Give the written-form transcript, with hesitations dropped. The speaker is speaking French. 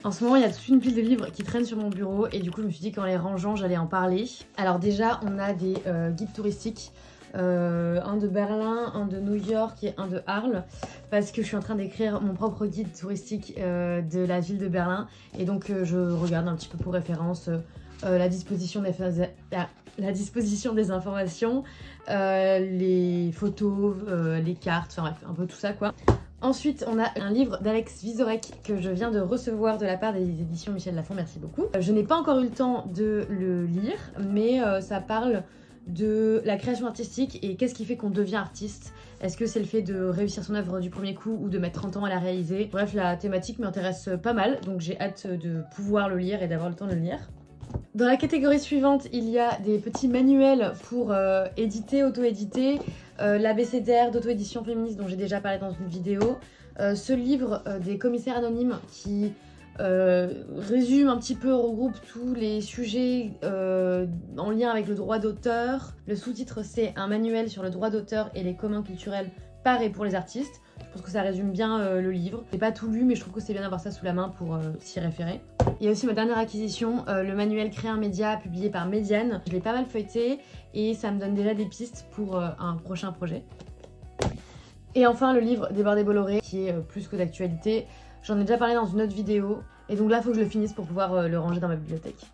En ce moment, il y a toute une pile de livres qui traînent sur mon bureau et du coup, je me suis dit qu'en les rangeant, j'allais en parler. Alors déjà, on a des guides touristiques, un de Berlin, un de New York et un de Arles, parce que je suis en train d'écrire mon propre guide touristique de la ville de Berlin et donc je regarde un petit peu pour référence la disposition des informations, les photos, les cartes, enfin bref, un peu tout ça quoi. Ensuite, on a un livre d'Alex Vizorek que je viens de recevoir de la part des éditions Michel Lafon, merci beaucoup. Je n'ai pas encore eu le temps de le lire, mais ça parle de la création artistique et qu'est-ce qui fait qu'on devient artiste. Est-ce que c'est le fait de réussir son œuvre du premier coup ou de mettre 30 ans à la réaliser? Bref, la thématique m'intéresse pas mal, donc j'ai hâte de pouvoir le lire et d'avoir le temps de le lire. Dans la catégorie suivante, il y a des petits manuels pour éditer, auto-éditer, l'ABCDR d'auto-édition féministe dont j'ai déjà parlé dans une vidéo, ce livre des commissaires anonymes qui résume un petit peu, regroupe tous les sujets en lien avec le droit d'auteur. Le sous-titre c'est un manuel sur le droit d'auteur et les communs culturels par et pour les artistes. Je pense que ça résume bien le livre. J'ai pas tout lu mais je trouve que c'est bien d'avoir ça sous la main pour s'y référer. Il y a aussi ma dernière acquisition, le manuel Créer un média publié par Médiane. Je l'ai pas mal feuilleté et ça me donne déjà des pistes pour un prochain projet. Et enfin le livre d'Édouard Bolloré qui est plus que d'actualité. J'en ai déjà parlé dans une autre vidéo et donc là il faut que je le finisse pour pouvoir le ranger dans ma bibliothèque.